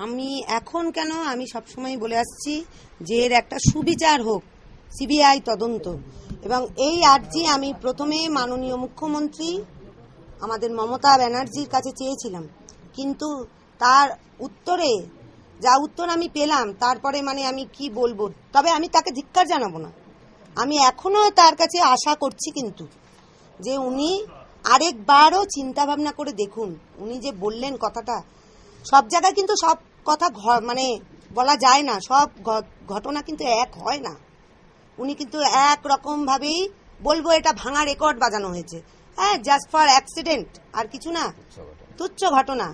আমি এখন কেন আমি সবসময় বলে আসছি যে এর একটা সুবিচার হোক, সিবিআই তদন্ত। এবং এই আর্জি আমি প্রথমে মাননীয় মুখ্যমন্ত্রী আমাদের মমতা ব্যানার্জির কাছে চেয়েছিলাম, কিন্তু তার উত্তরে যা উত্তর আমি পেলাম, তারপরে আমি কি বলবো, তবে আমি তাকে ধিক্কার জানাবো না। আমি এখনো তার কাছে আশা করছি কিন্তু যে উনি আরেকবারও চিন্তা ভাবনা করে দেখুন। উনি যে বললেন কথাটা, সব জায়গায় কিন্তু সব কথা বলা যায় না, সব ঘটনা কিন্তু এক হয় না। উনি কিন্তু এক রকম ভাবেই বলবো এটা ভাঙা রেকর্ড বাজানো হয়েছে, হ্যাঁ, জাস্ট ফর অ্যাক্সিডেন্ট, আর কিছু না, তুচ্ছ ঘটনা।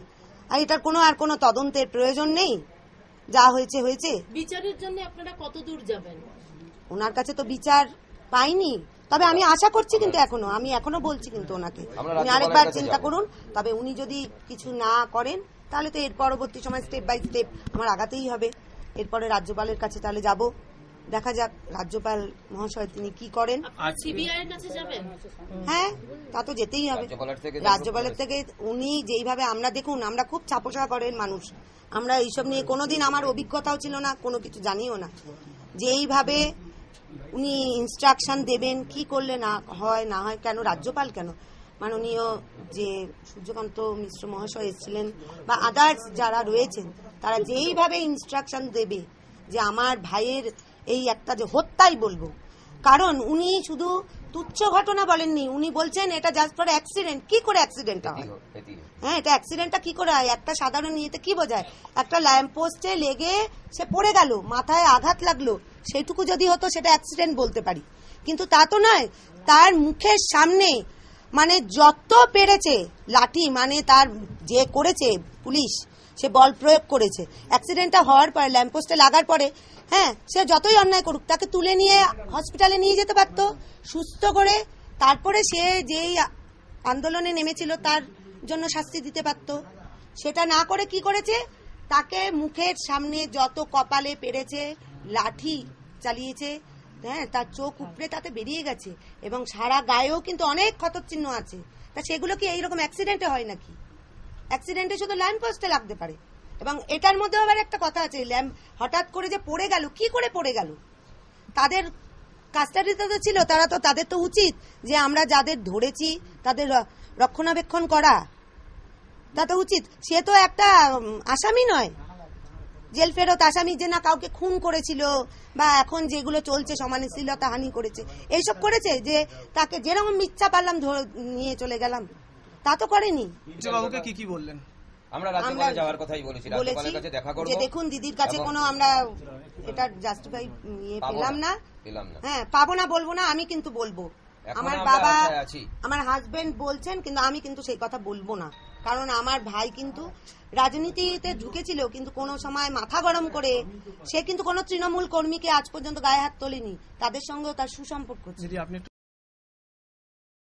আর এটার কোনো তদন্তের প্রয়োজন নেই, যা হয়েছে হয়েছে। বিচারের জন্য আপনারা কত দূর যাবেন? ওনার কাছে তো বিচার পাইনি, তবে আমি আশা করছি, কিন্তু আমি এখনো বলছি কিন্তু ওনাকে উনি আরেকবার চিন্তা করুন। তবে উনি যদি কিছু না করেন তাহলে তো এর পরবর্তী সময় স্টেপ বাই স্টেপ আমার আগাতেই হবে। এরপরে রাজ্যপালের কাছে তাহলে যাব, দেখা যাক রাজ্যপাল মহাশয় তিনি কি করেন। সিবিআই এর কাছে যাবেন? হ্যাঁ, তা তো যেতেই হবে। রাজ্যপালের থেকে উনি যেইভাবে, দেখুন আমরা খুব চাপোষা করেন মানুষ, আমরা এইসব নিয়ে কোনোদিন আমার অভিজ্ঞতাও ছিল না, কোনো কিছু জানিও না। যেইভাবে উনি ইনস্ট্রাকশন দেবেন, কি করলে না হয় না হয়, কেন রাজ্যপাল কেন, মাননীয় যে সূর্যকান্ত মিশ্র মহাশয় এসেছিলেন বা আদার্স যারা রয়েছেন, তারা যেইভাবে ইনস্ট্রাকশন দেবে যে আমার ভাইয়ের এই একটা যে হত্যাই বলবো, কারণ উনি শুধু তুচ্ছ ঘটনা বলেননি, উনি বলছেন এটা জাস্ট ফর অ্যাক্সিডেন্ট। কি করে অ্যাক্সিডেন্টটা হয়? হ্যাঁ, এটা অ্যাক্সিডেন্টটা কি করে হয়? একটা সাধারণ ইয়েতে কি বোঝায়, একটা ল্যাম্প পোস্টে লেগে সে পড়ে গেল, মাথায় আঘাত লাগলো, সেইটুকু যদি হতো সেটা অ্যাক্সিডেন্ট বলতে পারি, কিন্তু তা তো নয়। তার মুখের সামনে যত পেরেছে লাঠি, তার যে করেছে পুলিশ, সে বল প্রয়োগ করেছে। অ্যাক্সিডেন্টটা হওয়ার পর, ল্যাম্পপোস্টে লাগার পরে, হ্যাঁ, সে যতই অন্যায় করুক, তাকে তুলে নিয়ে হসপিটালে নিয়ে যেতে পারত সুস্থ করে, তারপরে সে যেই আন্দোলনে নেমেছিল তার জন্য শাস্তি দিতে পারত। সেটা না করে কি করেছে, তাকে মুখের সামনে যত কপালে পেরেছে লাঠি চালিয়েছে, হ্যাঁ, তার চোখ উপড়ে তাতে বেরিয়ে গেছে, এবং সারা গায়েও কিন্তু অনেক ক্ষতচিহ্ন আছে। তা সেগুলো কি এইরকম অ্যাক্সিডেন্টে হয় নাকি? অ্যাক্সিডেন্টে শুধু ল্যাম্প পোস্টে লাগতে পারে। এবং এটার মধ্যে আবার একটা কথা আছে, ল্যাম্প হঠাৎ করে যে পড়ে গেল, কি করে পড়ে গেল, তাদের কাস্টাডিতে তো ছিল, তাদের তো উচিত যে আমরা যাদের ধরেছি তাদের রক্ষণাবেক্ষণ করা, তা তো উচিত। সে তো একটা আসামি নয়, জেল ফেরত আসামি, যে না কাউকে খুন করেছিল বা এখন যেগুলো চলছে সমাজশীলতা হানি করেছে, এইসব করেছে, যে তাকে যেরকম ইচ্ছা পারলাম নিয়ে চলে গেলাম, তা তো করেনি। কি বললেন? আমরা রাজ্যপালে যাওয়ার কথাই বলেছি, রাজ্যপালের কাছে দেখা করব, যে দেখুন দিদির কাছে কোনো আমরা এটা জাস্টিফাই পেলাম না। হ্যাঁ, পাবো না বলবো না, আমি কিন্তু বলবো। আমার বাবা, আমার হাজবেন্ড বলছেন, কিন্তু আমি কিন্তু সেই কথা বলবো না, কারণ আমার ভাই কিন্তু রাজনীতিতে ঢুকেছিল, কিন্তু কোনো সময় মাথা গরম করে সে কিন্তু কোনো তৃণমূল কর্মীকে আজ পর্যন্ত গায়ে হাত তোলেনি, তাদের সঙ্গেও তার সুসম্পর্ক ছিল।